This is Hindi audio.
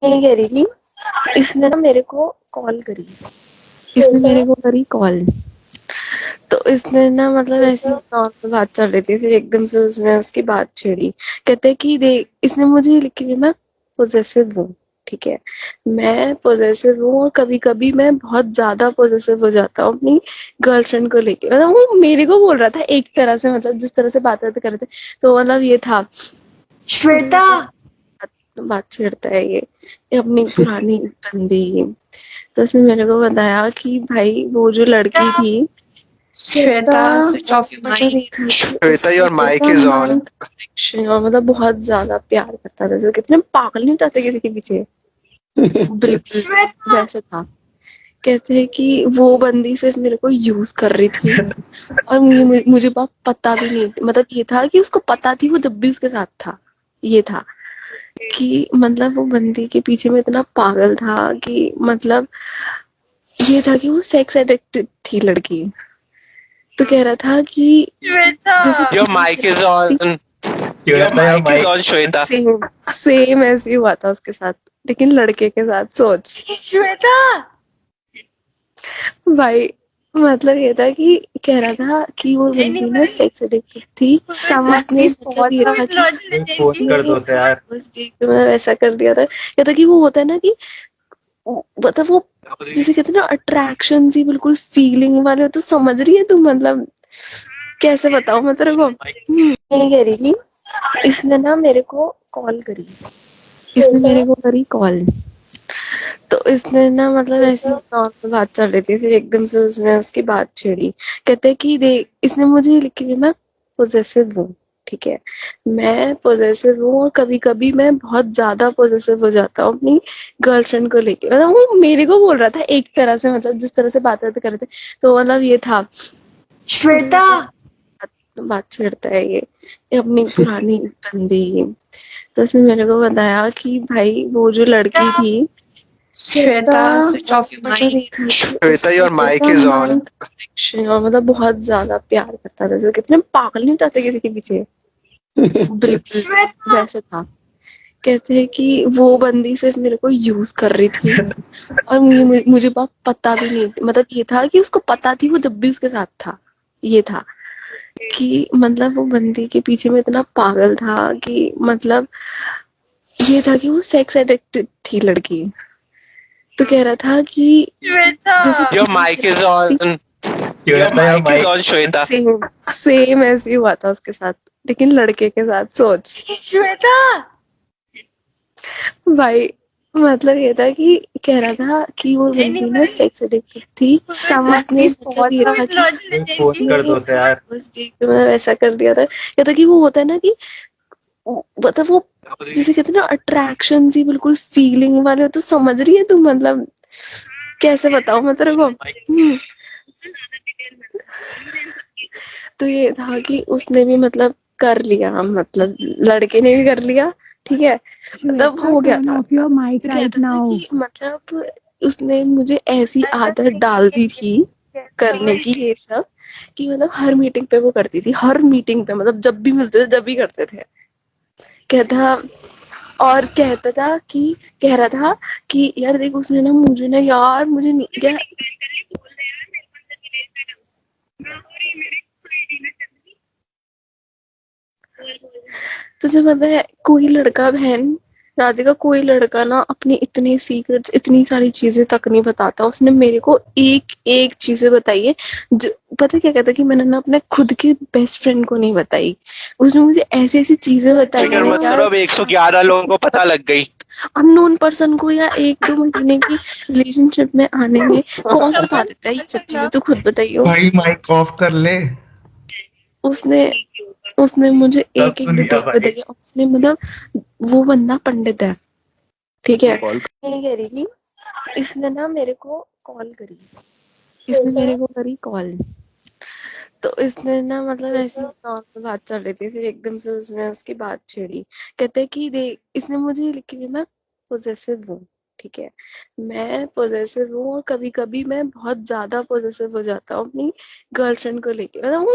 नहीं कह रही थी। इसने ना मेरे को कॉल करी। इसने मेरे को करी कॉल। तो इसने ना मतलब ऐसी नॉर्मल बात चल रही थी, फिर एकदम से उसने उसकी बात छेड़ी। कहते कि देख, इसने मुझे लिखी हुई, मैं पोजेसिव हूँ, ठीक है, मैं पोजेसिव हूँ और कभी कभी मैं बहुत ज्यादा पोजेसिव हो जाता हूँ अपनी गर्लफ्रेंड को लेके। मतलब वो मेरे को बोल रहा था एक तरह से, मतलब जिस तरह से बात कर रहे थे, तो मतलब ये था। श्वेता, बात छेड़ता है ये अपनी पुरानी बंदी। तो उसने मेरे को बताया कि भाई वो जो लड़की थी, श्वेता, स्विच ऑफ योर मतलब माइक। ये था कि Shweta, your mic is on. Connection, और मतलब बहुत ज्यादा प्यार करता था, जैसे कितने पागल नहीं हो जाते किसी के पीछे, बिल्कुल वैसे था। कहते हैं कि वो बंदी सिर्फ मेरे को यूज कर रही थी और मुझे बात पता भी नहीं, मतलब ये था कि उसको पता थी वो जब भी उसके साथ था। ये था कि मतलब वो बंदी के पीछे में इतना पागल था कि मतलब ये था कि वो सेक्स एडिक्टेड थी लड़की। तो कह रहा था कि जैसे Your mic is on. Your mic is on, Shweta. Same ऐसे ही हुआ था उसके साथ, लेकिन लड़के के साथ। सोच श्वेता, भाई, मतलब ये था कि कह रहा था कि वो बंदी ना सेक्स एडिक्टेड थी। उसने मतलब ये था कि फोन कर दो से यार। बस देख के मतलब ऐसा कर दिया था। ये था कि वो होता है ना कि मतलब वो जिसे कहते हैं ना अट्रैक्शन सी, बिल्कुल फीलिंग वाले हो। तो समझ रही है तू, मतलब कैसे बताऊं मैं तेरे को। नहीं कह रही थी। इसने ना मेरे को कॉल करी। इसने मेरे को करी कॉल। तो इसने ना मतलब ऐसी नॉर्मल बात चल रही थी, फिर एकदम से उसने उसकी बात छेड़ी। कहते कि देख, इसने मुझे लिखी हुई, मैं पोजेसिव हूँ, ठीक है, मैं पोजेसिव हूँ और कभी कभी मैं बहुत ज्यादा पोजेसिव हो जाता हूँ अपनी गर्लफ्रेंड को लेके। मतलब वो मेरे को बोल रहा था एक तरह से, मतलब जिस तरह से बात कर रहे थे, तो मतलब ये था। श्वेता, बात छेड़ता है ये अपनी पुरानी बंदी। तो उसने मेरे को बताया कि भाई वो जो लड़की थी, श्वेता, स्विच ऑफ योर मतलब माइक। ये था कि Shweta, your mic is on. Connection, और मतलब बहुत ज्यादा प्यार करता था, जैसे कितने पागल नहीं हो जाते किसी के पीछे, बिल्कुल वैसे था। कहते हैं कि वो बंदी सिर्फ मेरे को यूज कर रही थी और मुझे बात पता भी नहीं, मतलब ये था कि उसको पता थी वो जब भी उसके साथ था। ये था कि मतलब वो बंदी के पीछे में इतना पागल था कि मतलब ये था कि वो सेक्स एडिक्टेड थी लड़की। तो कह रहा था कि जैसे Your mic is on. Your mic is on, Shweta. Same ऐसे ही हुआ था उसके साथ, लेकिन लड़के के साथ। सोच श्वेता, भाई, मतलब ये था कि कह रहा था कि वो बंदी ना सेक्स एडिक्टेड थी। उसने मतलब ये था कि फोन कर दो से यार। बस देख के मतलब ऐसा कर दिया था। ये था कि वो होता है ना कि मतलब वो जिसे कहते हैं ना अट्रैक्शन सी, बिल्कुल फीलिंग वाले हो। तो समझ रही है तू, मतलब कैसे बताऊं मैं तेरे को। तो ये था कि उसने भी मतलब कर लिया, मतलब लड़के ने भी कर लिया, ठीक है, मतलब हो गया था। तो कहता था कि मतलब उसने मुझे ऐसी आदत डाल दी थी करने की ये सब, कि मतलब हर मीटिंग पे वो करती थी, हर मीटिंग पे, मतलब जब भी मिलते थे जब भी करते थे। कहता और कहता था कि कह रहा था कि यार देख, उसने ना मुझे ना, यार मुझे नहीं क्या, तुझे पता है कोई लड़का, बहन राधिका, कोई लड़का ना अपनी इतनी सीक्रेट्स, इतनी सारी चीजें तक नहीं बताता। उसने मेरे को एक एक चीजें बताई है जो, पता क्या कहता कि मैंने ना अपने खुद के बेस्ट फ्रेंड को नहीं बताई। उसने मुझे ऐसी ऐसी चीजें बताई फिकर है मत यार, करो, अब 111 लोगों को पता लग गई। अननोन पर्सन को, या 1-2 महीने की रिलेशनशिप में आने में कौन बता देता है ये सब चीजें, तो खुद बताइयो। भाई माइक ऑफ कर ले। उसने उसने मुझे सब एक एक सुन लिया डिटेल भाई। बताई है। उसने मतलब वो बंदा पंडित है, ठीक है। नहीं कह रही थी। इसने ना मेरे को कॉल करी। इसने मेरे को करी कॉल। तो इसने ना मतलब ऐसी नॉर्मल बात चल रही थी, फिर एकदम से उसने उसकी बात छेड़ी। कहते कि देख, इसने मुझे लिखी हुई, मैं पोजेसिव हूँ, ठीक है, मैं पोजेसिव हूँ और कभी कभी मैं बहुत ज्यादा पोजेसिव हो जाता हूँ अपनी गर्लफ्रेंड को लेके। मतलब